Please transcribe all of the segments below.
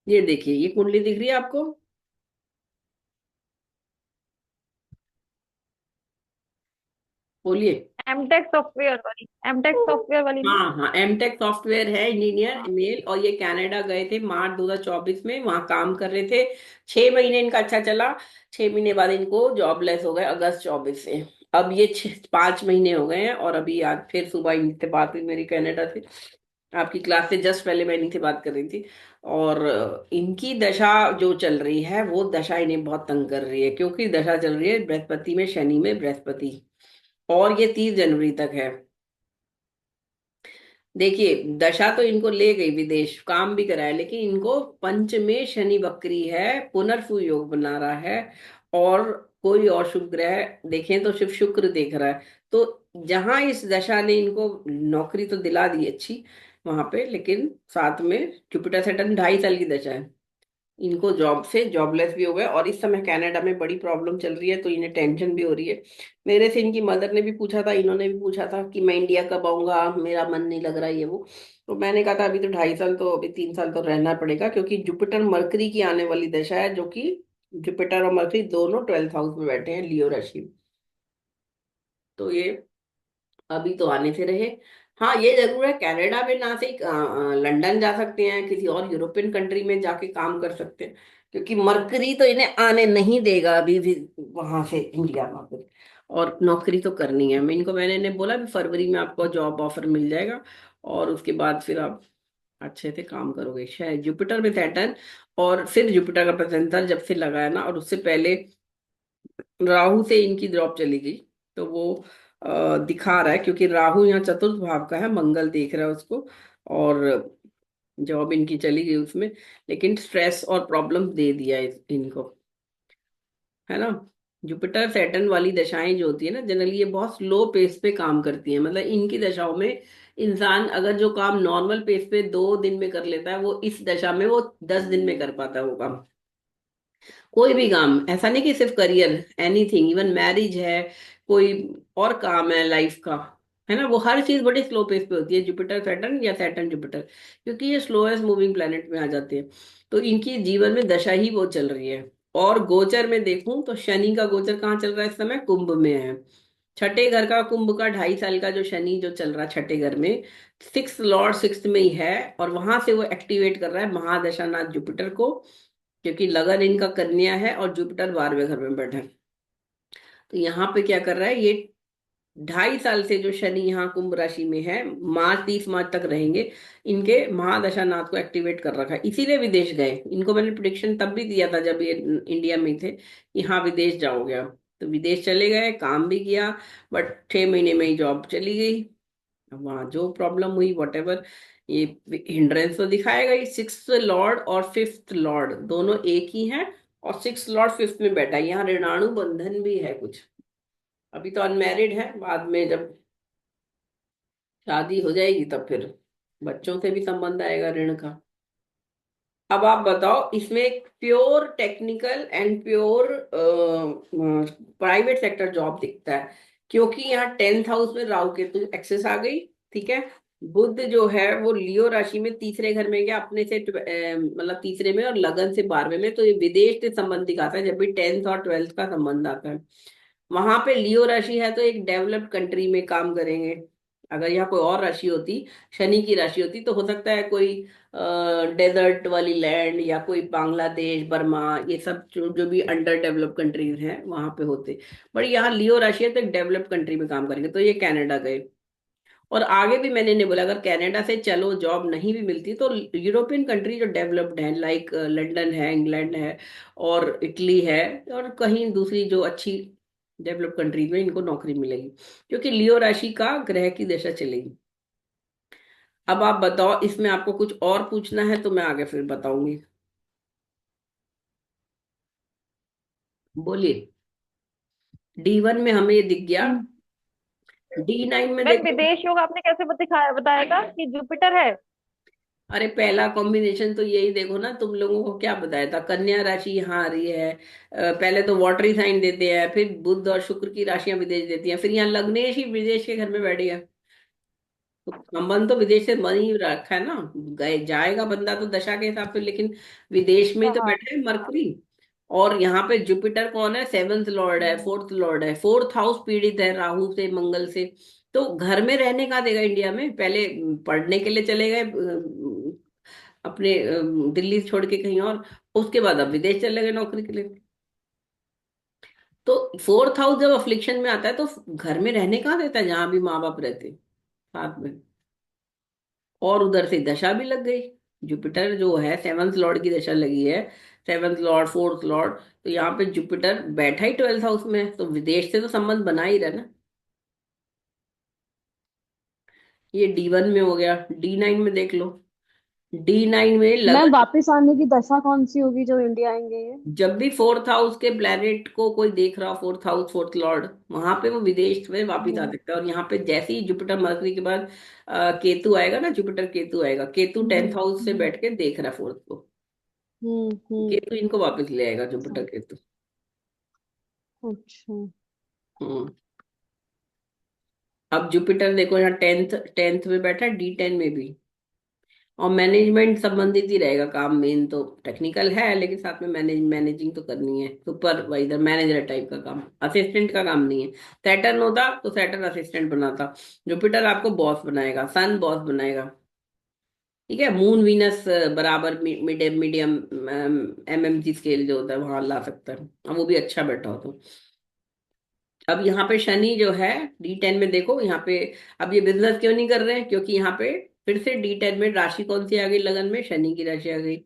ये देखिए, ये कुंडली दिख रही है आपको? बोलिए। एमटेक सॉफ्टवेयर वाली, एमटेक सॉफ्टवेयर वाली ना? हाँ हाँ, एमटेक सॉफ्टवेयर है, इंजीनियर हाँ। मेल। और ये कनाडा गए थे मार्च 2024 में, वहां काम कर रहे थे। 6 महीने इनका अच्छा चला। 6 महीने बाद इनको जॉबलेस हो गए अगस्त 24 से। अब ये 5 महीने हो गए हैं, और अभी आज फिर सुबह इनसे बात हुई मेरी, कनाडा से। आपकी क्लास से जस्ट पहले मैं इनसे बात कर रही थी। और इनकी दशा जो चल रही है, वो दशा इन्हें बहुत तंग कर रही है, क्योंकि दशा चल रही है बृहस्पति में, शनि में बृहस्पति। और ये 30 जनवरी तक है। देखिए, दशा तो इनको ले गई विदेश, काम भी कराया, लेकिन इनको पंच में शनि वक्री है, पुनर्सु योग बना रहा है। और कोई और शुभ ग्रह देखें तो शिव शुक्र देख रहा है। तो जहां इस दशा ने इनको नौकरी तो दिला दी अच्छी वहां पे, लेकिन साथ में जुपिटर सेटर्न 2.5 साल की दशा है। इनको जॉब से जॉबलेस भी हो गए, और इस समय कनाडा में बड़ी प्रॉब्लम चल रही है, तो इन्हें टेंशन भी हो रही है। मेरे से इनकी मदर ने भी पूछा था, इन्होंने भी पूछा था कि मैं इंडिया कब आऊंगा, मेरा मन नहीं लग रहा ये वो। तो मैंने कहा था अभी तो 2.5 साल, तो अभी 3 साल तो रहना पड़ेगा, क्योंकि जुपिटर मरकरी की आने वाली दशा है, जो कि जुपिटर और मरकरी दोनों 12th हाउस में बैठे हैं, लियो राशि में। तो ये अभी तो आने से रहे। हाँ, ये जरूर है, कनाडा में ना से लंदन जा सकते हैं, किसी और यूरोपियन कंट्री में जाके काम कर सकते हैं, क्योंकि मरकरी तो इन्हें आने नहीं देगा अभी भी वहां से इंडिया में फिर। और नौकरी तो करनी है, मैंने इन्हें बोला भी फरवरी में आपको जॉब ऑफर मिल जाएगा, और उसके बाद फिर आप अच्छे से काम करोगे। शायद जुपिटर में सैटर्न, और फिर जुपिटर का प्रेजेंटर जब से लगा है ना, और उससे पहले राहु से इनकी जॉब चली गई। तो वो दिखा रहा है, क्योंकि राहु यहाँ चतुर्थ भाव का है, मंगल देख रहा है उसको। और जॉब इनकी चली गई उसमें, लेकिन स्ट्रेस और प्रॉब्लम दे दिया इनको, है ना। जुपिटर सैटर्न वाली दशाएं जो होती है ना, जनरली ये बहुत स्लो पेस पे काम करती हैं। मतलब इनकी दशाओं में इंसान अगर जो काम नॉर्मल पेस पे 2 दिन में कर लेता है, वो इस दशा में वो 10 दिन में कर पाता है वो काम। कोई भी काम, ऐसा नहीं कि सिर्फ करियर, एनीथिंग, इवन मैरिज है, कोई और काम है लाइफ का, है ना, वो हर चीज बड़ी स्लो पेस पे होती है, जुपिटर सैटर्न या सैटर्न जुपिटर, क्योंकि ये स्लोएस्ट मूविंग प्लेनेट में आ जाते हैं। तो इनकी जीवन में दशा ही वो चल रही है। और गोचर में देखूं तो शनि का गोचर कहाँ चल रहा है इस समय? कुंभ में है। छठे घर का, कुंभ का 2.5 साल का जो शनि जो चल रहा है छठे घर में, सिक्स लॉर्ड सिक्स में ही है। और वहां से वो एक्टिवेट कर रहा है महादशानाथ जुपिटर को, क्योंकि लगन इनका कन्या है और जुपिटर 12वें घर में बैठा है। तो यहाँ पे क्या कर रहा है ये? 2.5 साल से जो शनि यहाँ कुंभ राशि में है, मार्च 30 मार्च तक रहेंगे। इनके महादशा नाथ को एक्टिवेट कर रखा है, इसीलिए विदेश गए। इनको मैंने प्रिडिक्शन तब भी दिया था जब ये इंडिया में ही थे, कि हाँ विदेश जाओगे आप। तो विदेश चले गए, काम भी किया, बट 6 महीने में ही जॉब चली गई। अब वहाँ जो प्रॉब्लम हुई वट एवर, ये हिंड्रेंस तो दिखाएगा ही। सिक्स लॉर्ड और फिफ्थ लॉर्ड दोनों एक ही हैं, और सिक्स लॉर्ड फिफ्थ में बैठा है। यहाँ ऋणाणु बंधन भी है कुछ। अभी तो अनमैरिड है, बाद में जब शादी हो जाएगी तब फिर बच्चों से भी संबंध आएगा ऋण का। अब आप बताओ, इसमें एक pure technical and pure private sector job दिखता है, क्योंकि यहाँ 10th हाउस में राहु केतु एक्सेस आ गई। ठीक है। बुध जो है वो लियो राशि में तीसरे घर में गया, अपने से मतलब तीसरे में, और लगन से 12वें में। तो ये विदेश से संबंध दिखाता है, जब भी 10th और 12th का संबंध आता है। वहां पे लियो राशि है, तो एक डेवलप्ड कंट्री में काम करेंगे। अगर यहाँ कोई और राशि होती, शनि की राशि होती, तो हो सकता है कोई डेजर्ट वाली लैंड, या कोई बांग्लादेश, बर्मा, ये सब जो भी अंडर डेवलप्ड कंट्रीज हैं वहां पे होते। बट यहाँ लियो राशि है, तो एक डेवलप्ड कंट्री में काम करेंगे, तो ये कनाडा गए। और आगे भी मैंने नहीं बोला, अगर कनाडा से चलो जॉब नहीं भी मिलती, तो यूरोपियन कंट्री जो डेवलप्ड है, लाइक लंदन है, इंग्लैंड है, और इटली है, और कहीं दूसरी जो अच्छी डेवलप्ड कंट्रीज में इनको नौकरी मिलेगी, क्योंकि लियो राशि का ग्रह की दशा चलेगी। अब आप बताओ, इसमें आपको कुछ और पूछना है तो मैं आगे फिर बताऊंगी। बोलिए। D1 में हमें ये दिख गया। हम्म। D9 में मैम, देखो। विदेश योग आपने कैसे दिखाया, बताया था कि जुपिटर है? अरे पहला कॉम्बिनेशन तो यही देखो ना, तुम लोगों को क्या बताया था, कन्या राशि यहाँ आ रही है। पहले तो वाटरी साइन देते हैं, फिर बुध और शुक्र की राशियां विदेश देती हैं, फिर यहाँ लग्नेश ही विदेश के घर में बैठी है। तो संबंध तो विदेश से बन ही रखा है ना। गए जाएगा बंदा तो दशा के हिसाब से, लेकिन विदेश में ही तो हाँ बैठा है मरकरी। और यहाँ पे जुपिटर कौन है, सेवंथ लॉर्ड है, फोर्थ लॉर्ड है, फोर्थ हाउस पीड़ित है राहु से मंगल से। तो घर में रहने का देगा इंडिया में, पहले पढ़ने के लिए चले गए अपने दिल्ली छोड़ के कहीं और, उसके बाद अब विदेश चले गए नौकरी के लिए। तो फोर्थ हाउस जब अफ्लिक्शन में आता है तो घर में रहने कहाँ देता है, जहां भी माँ बाप रहते साथ में। और उधर से दशा भी लग गई, जुपिटर जो है सेवंथ लॉर्ड की दशा लगी है, सेवंथ लॉर्ड फोर्थ लॉर्ड। तो यहाँ पे जुपिटर बैठा ही ट्वेल्थ हाउस में है, तो विदेश से तो संबंध बना ही रहा ना। ये D1 में हो गया, D9 में देख लो। D9 में मैम लगन। वापस आने की दशा कौन सी होगी जो इंडिया आएंगे ये? जब भी फोर्थ हाउस के प्लेनेट को कोई देख रहा, फोर्थ हाउस फोर्थ लॉर्ड, वहां पे वो विदेश में वापिस आ हम्म सकता है। और यहाँ पे जैसे ही जुपिटर मरकरी के बाद केतु आएगा ना, जुपिटर केतु आएगा, केतु हम्म टेंथ हाउस से हम्म बैठ के देख रहा है फोर्थ को। हम्म। केतु इनको वापस ले आएगा, अच्छा जुपिटर केतु। अच्छा। हम्म। अब जुपिटर देखो यहाँ टेंथ टेंथ में बैठा है, D10 में भी। और मैनेजमेंट संबंधित ही रहेगा काम, मेन तो टेक्निकल है लेकिन साथ में मैनेजिंग तो करनी है, सुपरवाइजर मैनेजर टाइप का काम, असिस्टेंट का काम नहीं है। सैटर्न होता तो सैटर्न असिस्टेंट बनाता, जुपिटर आपको बॉस बनाएगा, सन बॉस बनाएगा। ठीक है, मून वीनस बराबर मीडियम मीडियम MMG स्केल जो होता है वहां ला सकता है, अब वो भी अच्छा बैठा हो तो। अब यहाँ पे शनि जो है D10 में देखो यहाँ पे। अब ये बिजनेस क्यों नहीं कर रहे हैं, क्योंकि यहाँ पे फिर से D10 में राशि कौन सी आ गई, लगन में शनि की राशि आ गई।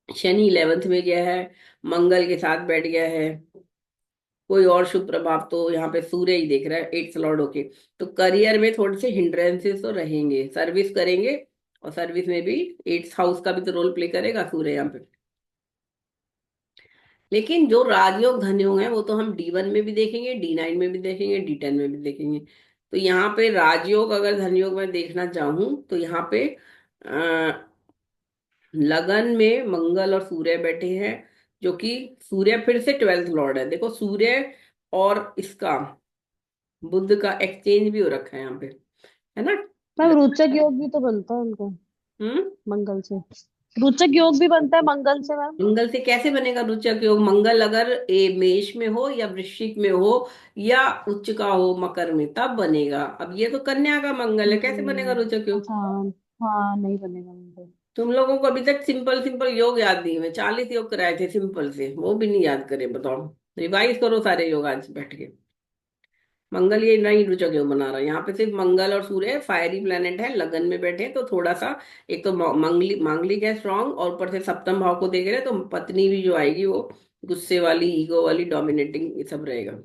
शनि 11th में गया है, मंगल के साथ बैठ गया है। कोई और शुभ प्रभाव तो यहाँ पे सूर्य ही देख रहा है 8th लॉर्ड होके। तो करियर में थोड़े से हिंड्रेंसेस तो रहेंगे, सर्विस करेंगे। और सर्विस में भी 8th हाउस का भी तो रोल प्ले करेगा सूर्य यहाँ पे। लेकिन जो राजयोग धनयोग है वो तो हम D1 में भी देखेंगे, D9 में भी देखेंगे, D10 में भी देखेंगे। तो यहाँ पे राजयोग अगर धनयोग में देखना चाहूँ तो यहाँ पे लगन में मंगल और सूर्य बैठे हैं, जो कि सूर्य फिर से 12th लॉर्ड है। देखो सूर्य और इसका बुध का एक्सचेंज भी हो रखा है यहाँ पे, है ना। मैम रोचक योग भी तो बनता है उनका हम्म। मंगल से। रोचक योग भी बनता है मंगल से मैम। मंगल से कैसे बनेगा रुचक योग, मंगल अगर मेष में हो या वृश्चिक में हो या उच्च का हो मकर में, तब बनेगा। अब ये तो कन्या का मंगल है, कैसे बनेगा रुचक योग। अच्छा। हाँ नहीं बनेगा मंगल। तुम लोगों को अभी तक सिंपल सिंपल योग याद नहीं हुए, 40 योग कराए थे सिंपल से, वो भी नहीं याद करे, बताओ। रिवाइज करो सारे योग आज बैठ के। मंगल ये नहीं रुचक योग बना रहा, यहाँ पे सिर्फ मंगल और सूर्य फायरी प्लेनेट है, लगन में बैठे हैं, तो थोड़ा सा एक तो मांगलिक है स्ट्रांग, और ऊपर से सप्तम भाव को देख रहे हैं, तो पत्नी भी जो आएगी वो गुस्से वाली, ईगो वाली, डोमिनेटिंग, ये सब रहेगा।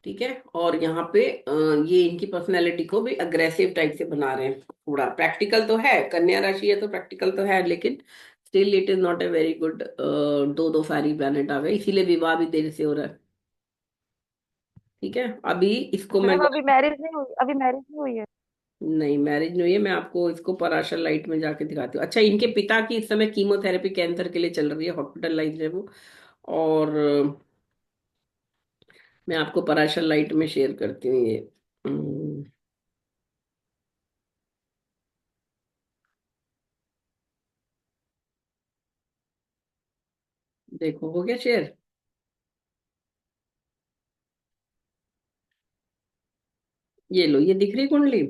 ठीक है। और यहाँ पे ये इनकी पर्सनैलिटी को भी अग्रेसिव टाइप से बना रहे हैं, थोड़ा प्रैक्टिकल तो है, कन्या राशि है तो प्रैक्टिकल तो है, लेकिन still it is not a very good. दो दो सारी प्लैनेट आ गए, इसीलिए विवाह भी देर से हो रहा है। ठीक है। अभी इसको मैं मैम अभी मैरिज नहीं हुई, अभी मैरिज नहीं हुई है। नहीं, मैरिज नहीं है, मैं आपको इसको पराशर लाइट में जाके दिखाती हूँ। अच्छा, इनके पिता की इस समय कीमोथेरेपी कैंसर के लिए चल रही है, हॉस्पिटलाइज है वो। और मैं आपको पराशर लाइट में शेयर करती हूँ ये। हम्म, देखो हो गया शेयर। ये लो, ये दिख रही कुंडली,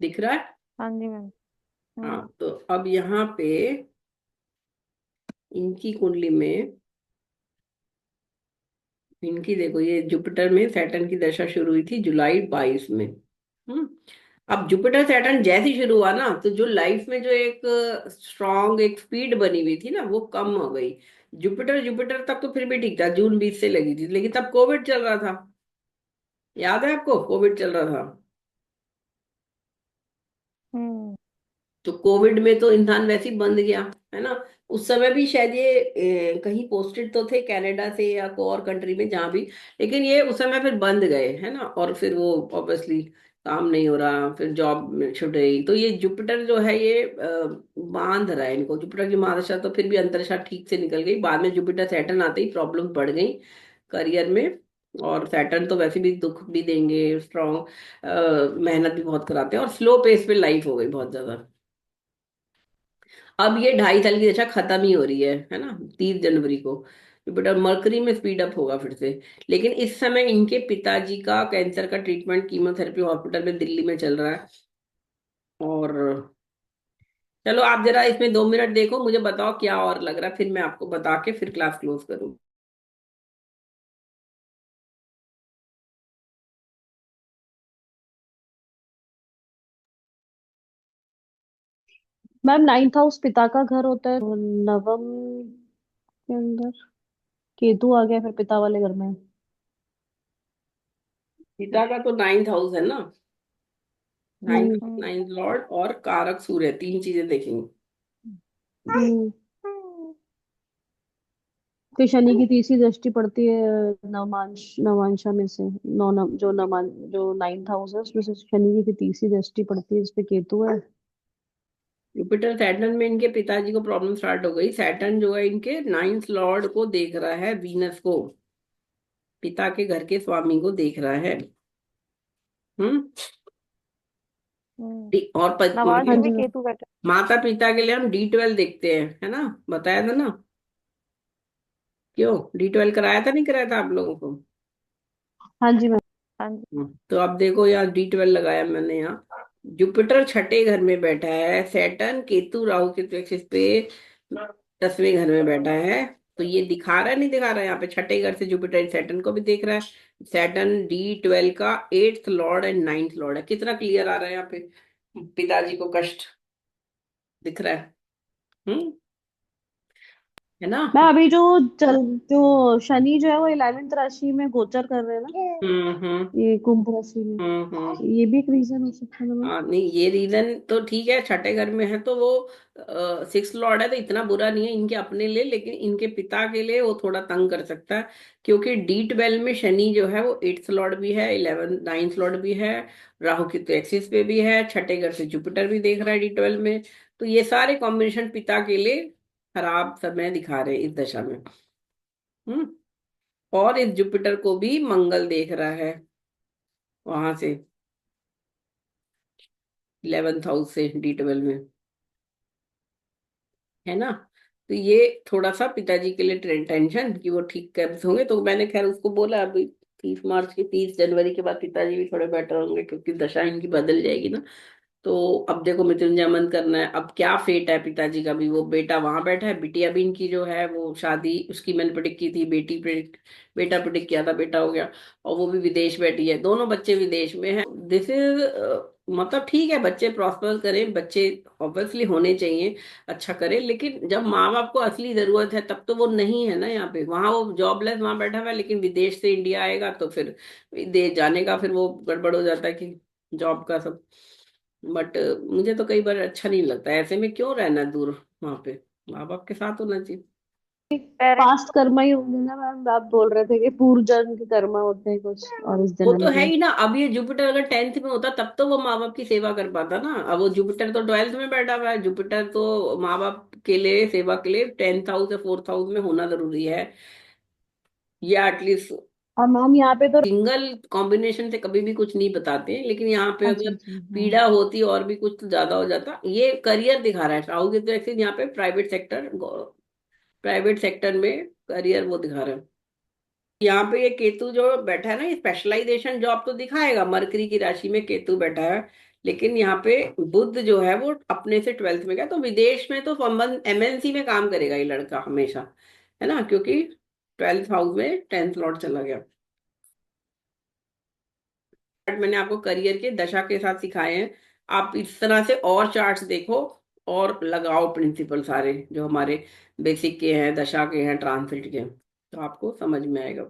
दिख रहा है। हाँ जी मैम। हाँ, हम्म। तो अब यहाँ पे इनकी कुंडली में, इनकी देखो, ये जुपिटर में सैटर्न की दशा शुरू हुई थी जुलाई 22 में। हम्म। अब जुपिटर सैटर्न जैसे ही शुरू हुआ ना, तो जो लाइफ में जो एक स्ट्रांग एक स्पीड बनी हुई थी ना, वो कम हो गई। जुपिटर जुपिटर तक तो फिर भी ठीक था, जून 20 से लगी थी, लेकिन तब कोविड चल रहा था। याद है आपको, कोविड चल रहा था। हम्म। तो कोविड में तो इंसान वैसे ही बंद गया, है ना। उस समय भी शायद ये कहीं पोस्टेड तो थे कनाडा से या को और कंट्री में, जहाँ भी। लेकिन ये उस समय फिर बंद गए, है ना। और फिर वो ऑब्वियसली काम नहीं हो रहा, फिर जॉब छूट गई। तो ये जुपिटर जो है ये बांध रहा है इनको, जुपिटर की महादशा तो फिर भी अंतरिक्षा ठीक से निकल गई, बाद में जुपिटर सैटर्न आते ही प्रॉब्लम बढ़ गई करियर में। और सैटर्न तो वैसे भी दुख भी देंगे, स्ट्रॉन्ग, मेहनत भी बहुत कराते हैं, और स्लो पेस पे लाइफ हो गई बहुत ज्यादा। अब ये 2.5 साल की दशा खत्म ही हो रही है ना, 30 जनवरी को जुपिटर मरकरी में स्पीड अप होगा फिर से। लेकिन इस समय इनके पिताजी का कैंसर का ट्रीटमेंट कीमोथेरेपी हॉस्पिटल में दिल्ली में चल रहा है। और चलो आप जरा इसमें 2 मिनट देखो, मुझे बताओ क्या और लग रहा है, फिर मैं आपको बता के फिर क्लास क्लोज करूँ। मैम नाइन्थ हाउस पिता का घर होता है, तो नवम के अंदर केतु आ गया फिर पिता वाले घर में। पिता का तो 9th हाउस है ना, नाइन्थ, हम्म। नाइन्थ लॉर्ड और कारक सूर्य, तीन चीजें देखेंगे। हम्म। फिर शनि की तीसरी दृष्टि पड़ती है नवांशा में से। जो नाइन्थ हाउस है उसमें से शनि की फिर तीसरी दृष्टि पड़ती है, इस पे केतु है। जुपिटर सैटर्न में इनके पिताजी को प्रॉब्लम स्टार्ट हो गई। सैटर्न जो है इनके 9th लॉर्ड को देख रहा है, वीनस को, पिता के घर के स्वामी को देख रहा है। हम्म। हम्म। और नवांश हाँ में भी जी मैम। केतु बैठा माता पिता के लिए हम D12 देखते हैं, है ना, बताया था ना। क्यों D12 कराया था, नहीं कराया था आप लोगों को? हाँ जी मैम। है। हाँ जी। तो अब देखो यहाँ D12 लगाया मैंने यहाँ। जुपिटर छठे घर में बैठा है, सैटर्न केतु राहु के एक्सिस पे 10वें घर में बैठा है। तो ये दिखा रहा है नहीं दिखा रहा है, यहाँ पे छठे घर से जुपिटर सैटर्न को भी देख रहा है। सैटर्न D12 का 8th Lord and 9th Lord है। कितना क्लियर आ रहा है यहाँ पे, पिताजी को कष्ट दिख रहा है। हम्म। है ना। मैं अभी जो शनि जो है वो 11th राशि में गोचर कर रहे हैं ना, हम्म। ये कुंभ राशि में। हम्म। ये भी एक रीजन हो सकता है ना मैम। हाँ नहीं, ये रीजन तो ठीक है, छठे घर में है तो वो 6th लॉर्ड है, तो इतना बुरा नहीं है इनके अपने लिए, लेकिन इनके पिता के लिए वो थोड़ा तंग कर सकता है। क्योंकि D12 में शनि जो है वो 8th लॉर्ड भी है, 9th लॉर्ड भी है, राहु की तो एक्सिस पे भी है, छठे घर से जुपिटर भी देख रहा है D12 में। तो ये सारे कॉम्बिनेशन पिता के लिए खराब समय दिखा रहे हैं इस दशा में। हम्म। और इस जुपिटर को भी मंगल देख रहा है वहां से, 11th हाउस से D12 में, है ना। तो ये थोड़ा सा पिताजी के लिए टेंशन कि वो ठीक कर होंगे, तो मैंने खैर उसको बोला अभी 30 मार्च के 30 जनवरी के बाद पिताजी भी थोड़े बेटर होंगे, क्योंकि दशा इनकी बदल जाएगी ना। तो अब देखो मृत्युंजय मंत्र करना है, अब क्या फेट है पिताजी का भी, वो बेटा वहां बैठा है, बिटिया भी इनकी जो है वो शादी उसकी मैंने प्रिडिक्ट की थी, बेटा प्रिडिक्ट किया था, बेटा हो गया। और वो भी विदेश बैठी है, दोनों बच्चे विदेश में हैं। दिस इज मतलब ठीक है, बच्चे प्रॉस्पर करें, बच्चे ऑब्वियसली होने चाहिए, अच्छा करें, लेकिन जब माँ बाप को असली जरूरत है तब तो वो नहीं है ना यहाँ पे। वहां वो जॉबलेस वहां बैठा हुआ है, लेकिन विदेश से इंडिया आएगा तो फिर विदेश जाने का फिर वो गड़बड़ हो जाता है कि जॉब का सब। बट मुझे तो कई बार अच्छा नहीं लगता, ऐसे में क्यों रहना दूर, वहां पे माँ बाप के साथ होना चाहिए। पेरेंट्स पास्ट कर्मा ही होंगे ना मैम, आप बोल रहे थे कि पूर्व जन्म के कर्मा होते हैं कुछ और इस वो जन्म तो है के। ही ना। अब ये जुपिटर अगर 10th में होता तब तो वो माँ बाप की सेवा कर पाता ना। अब वो जुपिटर तो 12th में बैठा हुआ है, जुपिटर तो माँ बाप के लिए सेवा के लिए 10th हाउस या 4th हाउस में होना जरूरी है, या एटलीस्ट और मैम यहाँ पे तो। सिंगल कॉम्बिनेशन से कभी भी कुछ नहीं बताते हैं, लेकिन यहाँ पे अच्छा अगर अच्छा हाँ। पीड़ा होती और भी कुछ तो ज्यादा हो जाता। ये करियर दिखा रहा है राहु की तरफ से, यहाँ पे प्राइवेट सेक्टर में करियर वो दिखा रहा है। यहाँ पे ये केतु जो बैठा है ना, ये स्पेशलाइजेशन जॉब तो दिखाएगा, मरकरी की राशि में केतु बैठा है। लेकिन यहाँ पे बुध जो है वो अपने से 12th में गया, तो विदेश में तो संबंध MNC में काम करेगा ये लड़का हमेशा, है ना, क्योंकि 12th हाउस में 10th लॉर्ड चला गया। बट मैंने आपको करियर के दशा के साथ सिखाए हैं, आप इस तरह से और चार्ट्स देखो और लगाओ प्रिंसिपल सारे जो हमारे बेसिक के हैं, दशा के हैं, ट्रांसिट के हैं, तो आपको समझ में आएगा।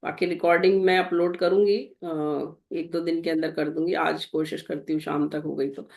बाकी रिकॉर्डिंग मैं अपलोड करूंगी, 1-2 दिन के अंदर कर दूंगी, आज कोशिश करती हूँ शाम तक हो गई तो।